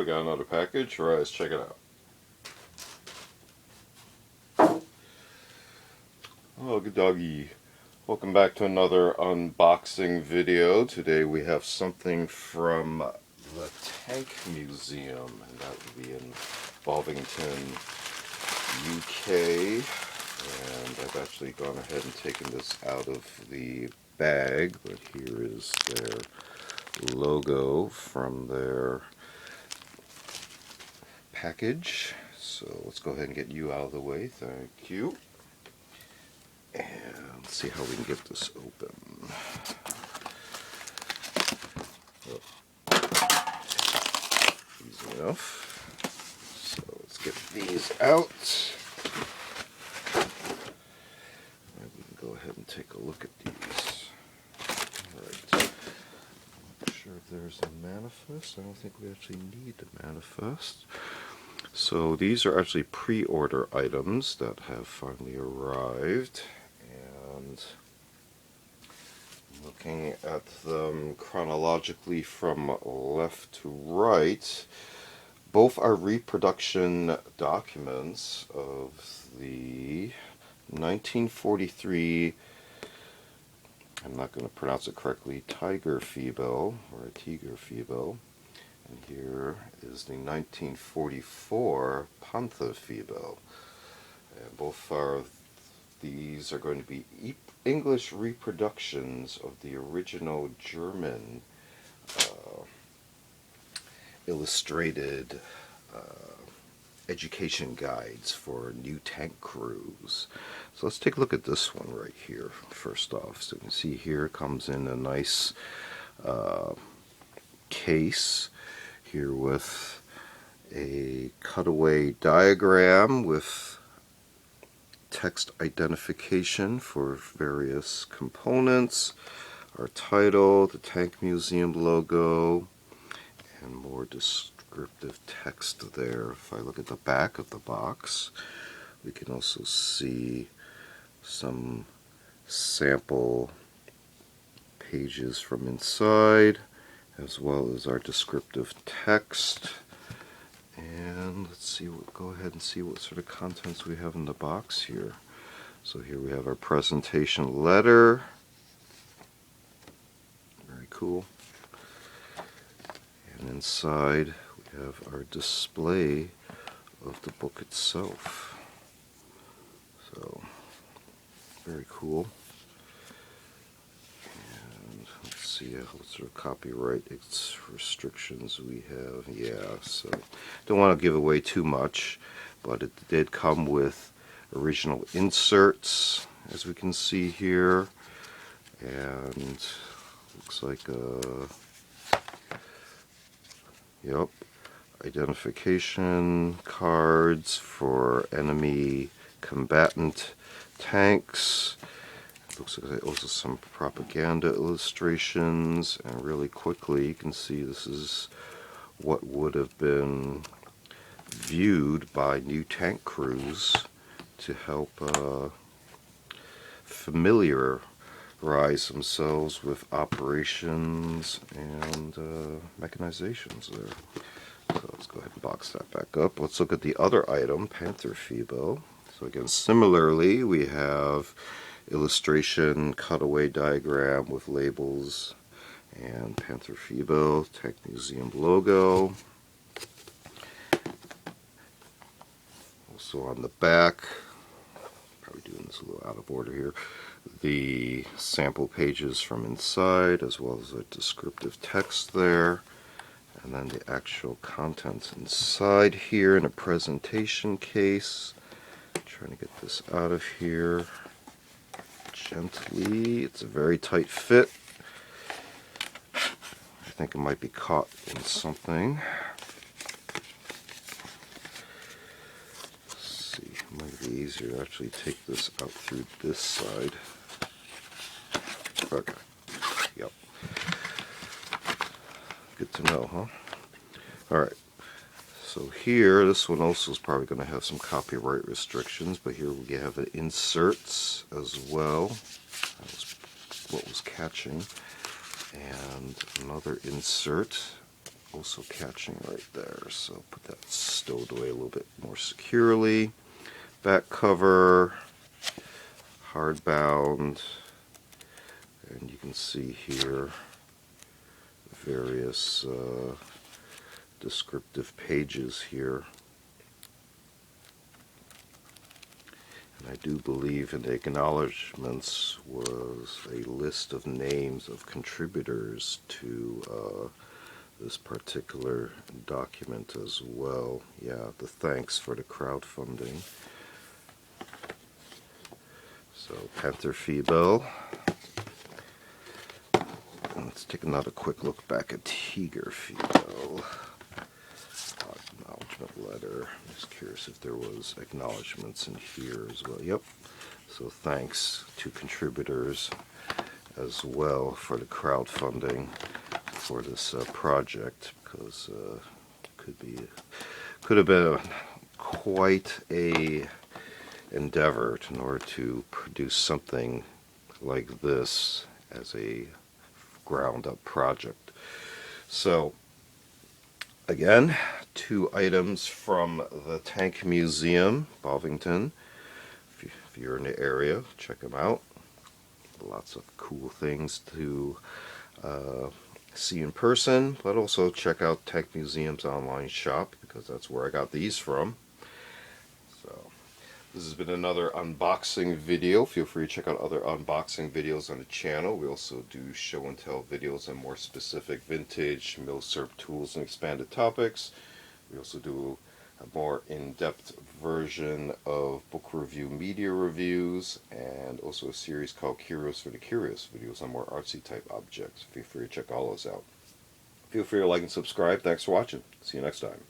we got another package. Alright, let's check it out. Oh, good doggy. Welcome back to another unboxing video. Today we have something from the Tank Museum, and that would be in Bovington, UK. And I've actually gone ahead and taken this out of the bag, but here is their logo from their package. So let's go ahead and get you out of the way. Thank you. And let's see how we can get this open. Easy enough. So let's get these out. And we can go ahead and take a look at these. Alright. Not sure if there's a manifest. I don't think we actually need the manifest. So these are actually pre-order items that have finally arrived. And looking at them chronologically from left to right, both are reproduction documents of the 1943, I'm not going to pronounce it correctly, Tigerfibel, or a Tigerfibel, and here is the 1944 Panther-Fibel, and both are these are going to be English reproductions of the original German illustrated education guides for new tank crews. So let's take a look at this one right here first off. So you can see here it comes in a nice case here with a cutaway diagram with text identification for various components, our title, the Tank Museum logo, and more descriptive text there. If I look at the back of the box, we can also see some sample pages from inside, as well as our descriptive text. And let's see, we'll go ahead and see what sort of contents we have in the box here. So here we have our presentation letter. Very cool. And inside we have our display of the book itself. So, very cool. Let's see what sort of copyright restrictions we have. Yeah, so don't want to give away too much, but it did come with original inserts, as we can see here, and looks like yep, identification cards for enemy combatant tanks. Looks like also some propaganda illustrations, and really quickly you can see this is what would have been viewed by new tank crews to help familiarize themselves with operations and mechanizations there. So let's go ahead and box that back up. Let's look at the other item, Panther-Fibel. So again, similarly, we have illustration, cutaway diagram with labels, and Panther-Fibel, Tank Museum logo. Also on the back, probably doing this a little out of order here, the sample pages from inside, as well as a descriptive text there, and then the actual contents inside here in a presentation case. Trying to get this out of here gently. It's a very tight fit. I think it might be caught in something. Let's see, it might be easier to actually take this out through this side. Okay, yep. Good to know, huh? Alright, so here, this one also is probably going to have some copyright restrictions, but here we have the inserts as well. That was what was catching. And another insert also catching right there. So put that stowed away a little bit more securely. Back cover, hardbound, and you can see here various descriptive pages here. And I do believe in the acknowledgments was a list of names of contributors to this particular document as well. Yeah, the thanks for the crowdfunding. So Panther-Fibel. Let's take another quick look back at Tiger-Fibel. Acknowledgement letter. I'm just curious if there was acknowledgments in here as well. Yep. So thanks to contributors as well for the crowdfunding for this project, because could have been quite a endeavor in order to produce something like this as a ground up project. So again, 2 items from the Tank Museum, Bovington. If you're in the area, check them out. Lots of cool things to see in person, but also check out Tank Museum's online shop, because that's where I got these from. So this has been another unboxing video. Feel free to check out other unboxing videos on the channel. We also do show and tell videos on more specific vintage milsurp tools and expanded topics. We also do a more in-depth version of book review media reviews, and also a series called Curious for the Curious, videos on more artsy type objects. Feel free to check all those out. Feel free to like and subscribe. Thanks for watching. See you next time.